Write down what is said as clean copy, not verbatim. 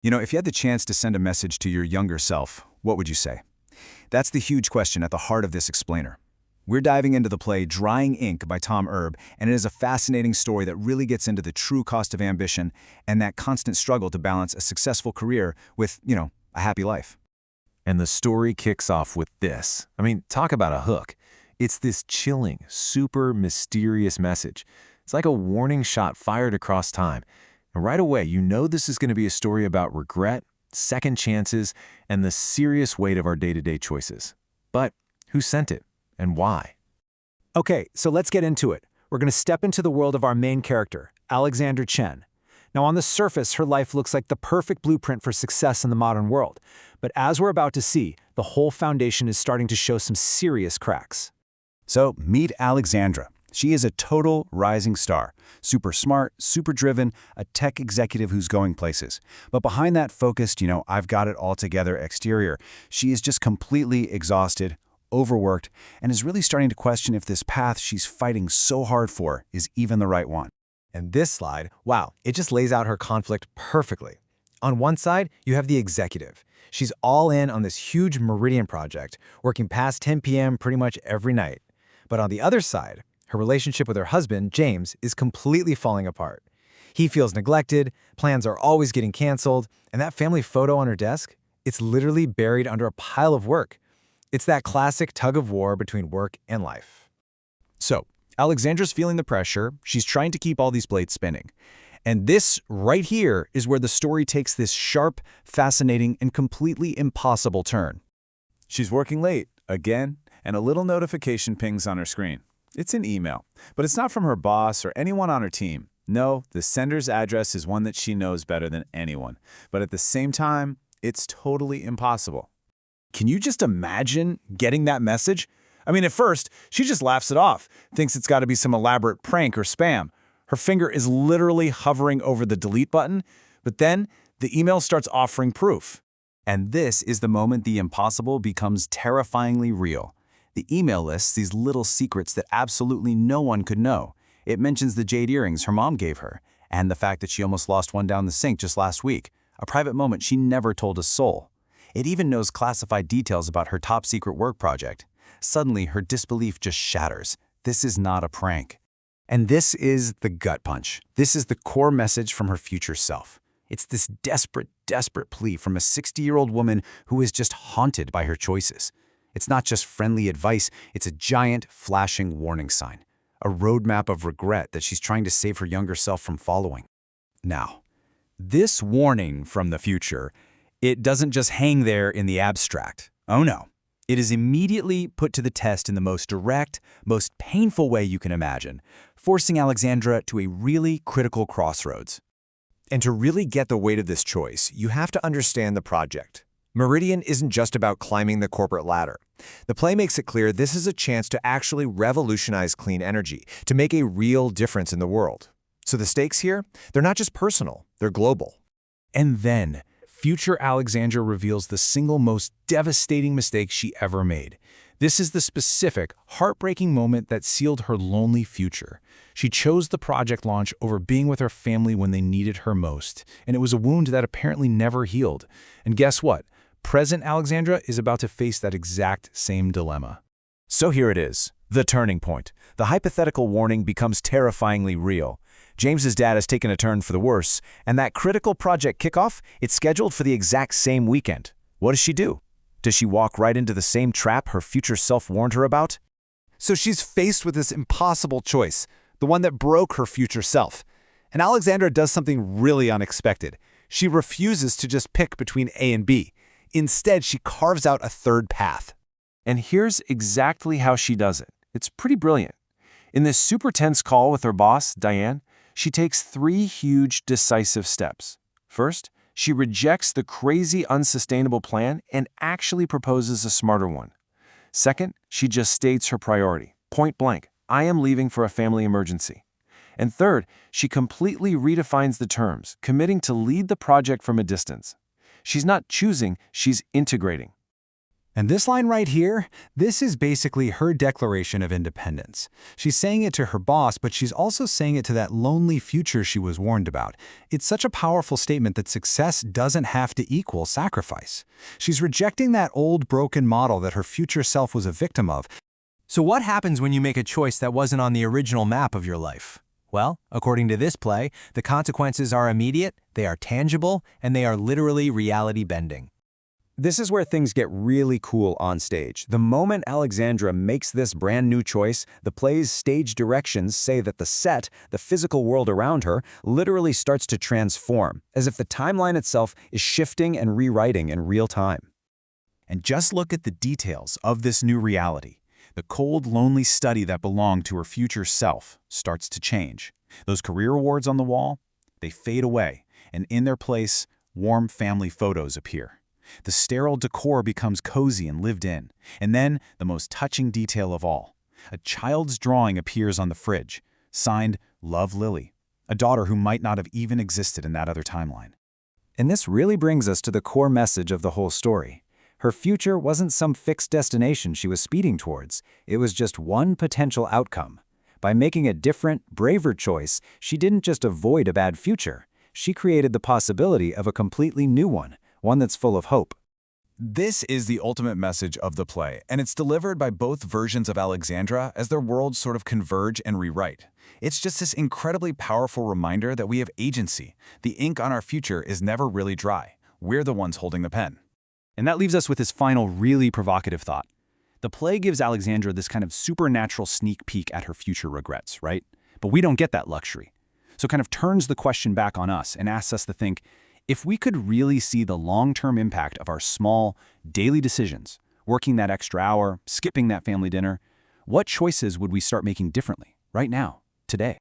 If you had the chance to send a message to your younger self, what would you say? That's the huge question at the heart of this explainer. We're diving into the play Drying Ink by Tom Erb, and it is a fascinating story that really gets into the true cost of ambition and that constant struggle to balance a successful career with, a happy life. And the story kicks off with this. Talk about a hook. It's this chilling, super mysterious message. It's like a warning shot fired across time. And right away, you know this is going to be a story about regret, second chances, and the serious weight of our day-to-day choices. But who sent it, and why? Okay, so let's get into it. We're going to step into the world of our main character, Alexandra Chen. Now, on the surface, her life looks like the perfect blueprint for success in the modern world. But as we're about to see, the whole foundation is starting to show some serious cracks. So, meet Alexandra. She is a total rising star. Super smart, super driven, a tech executive who's going places. But behind that focused, I've got it all together exterior, she is just completely exhausted, overworked, and is really starting to question if this path she's fighting so hard for is even the right one. And this slide, wow, it just lays out her conflict perfectly. On one side, you have the executive. She's all in on this huge Meridian project, working past 10 p.m. pretty much every night. But on the other side, her relationship with her husband, James, is completely falling apart. He feels neglected, plans are always getting canceled, and that family photo on her desk, it's literally buried under a pile of work. It's that classic tug of war between work and life. So, Alexandra's feeling the pressure, she's trying to keep all these plates spinning. And this right here is where the story takes this sharp, fascinating, and completely impossible turn. She's working late, again, and a little notification pings on her screen. It's an email, but it's not from her boss or anyone on her team. No, the sender's address is one that she knows better than anyone. But at the same time, it's totally impossible. Can you just imagine getting that message? At first, she just laughs it off, thinks it's got to be some elaborate prank or spam. Her finger is literally hovering over the delete button, but then the email starts offering proof. And this is the moment the impossible becomes terrifyingly real. The email lists these little secrets that absolutely no one could know. It mentions the jade earrings her mom gave her, and the fact that she almost lost one down the sink just last week, a private moment she never told a soul. It even knows classified details about her top-secret work project. Suddenly, her disbelief just shatters. This is not a prank. And this is the gut punch. This is the core message from her future self. It's this desperate, desperate plea from a 60-year-old woman who is just haunted by her choices. It's not just friendly advice, it's a giant, flashing warning sign. A roadmap of regret that she's trying to save her younger self from following. Now, this warning from the future, it doesn't just hang there in the abstract. Oh no. It is immediately put to the test in the most direct, most painful way you can imagine, forcing Alexandra to a really critical crossroads. And to really get the weight of this choice, you have to understand the project. Meridian isn't just about climbing the corporate ladder. The play makes it clear this is a chance to actually revolutionize clean energy, to make a real difference in the world. So the stakes here, they're not just personal, they're global. And then, future Alexandra reveals the single most devastating mistake she ever made. This is the specific, heartbreaking moment that sealed her lonely future. She chose the project launch over being with her family when they needed her most, and it was a wound that apparently never healed. And guess what? Present Alexandra is about to face that exact same dilemma. So here it is, the turning point. The hypothetical warning becomes terrifyingly real. James's dad has taken a turn for the worse, and that critical project kickoff, it's scheduled for the exact same weekend. What does she do? Does she walk right into the same trap her future self warned her about? So she's faced with this impossible choice, the one that broke her future self. And Alexandra does something really unexpected. She refuses to just pick between A and B. Instead, she carves out a third path. And here's exactly how she does it. It's pretty brilliant. In this super tense call with her boss, Diane, she takes 3 huge, decisive steps. First, she rejects the crazy, unsustainable plan and actually proposes a smarter one. Second, she just states her priority, point blank, I am leaving for a family emergency. And third, she completely redefines the terms, committing to lead the project from a distance. She's not choosing, she's integrating. And this line right here, this is basically her declaration of independence. She's saying it to her boss, but she's also saying it to that lonely future she was warned about. It's such a powerful statement that success doesn't have to equal sacrifice. She's rejecting that old broken model that her future self was a victim of. So what happens when you make a choice that wasn't on the original map of your life? Well, according to this play, the consequences are immediate, they are tangible, and they are literally reality-bending. This is where things get really cool on stage. The moment Alexandra makes this brand new choice, the play's stage directions say that the set, the physical world around her, literally starts to transform, as if the timeline itself is shifting and rewriting in real time. And just look at the details of this new reality. The cold, lonely study that belonged to her future self starts to change. Those career awards on the wall, they fade away, and in their place, warm family photos appear. The sterile decor becomes cozy and lived in. And then, the most touching detail of all. A child's drawing appears on the fridge, signed Love Lily, a daughter who might not have even existed in that other timeline. And this really brings us to the core message of the whole story. Her future wasn't some fixed destination she was speeding towards. It was just one potential outcome. By making a different, braver choice, she didn't just avoid a bad future. She created the possibility of a completely new one that's full of hope. This is the ultimate message of the play, and it's delivered by both versions of Alexandra as their worlds sort of converge and rewrite. It's just this incredibly powerful reminder that we have agency. The ink on our future is never really dry. We're the ones holding the pen. And that leaves us with this final, really provocative thought. The play gives Alexandra this kind of supernatural sneak peek at her future regrets, right? But we don't get that luxury. So it kind of turns the question back on us and asks us to think, if we could really see the long-term impact of our small, daily decisions, working that extra hour, skipping that family dinner, what choices would we start making differently, right now, today?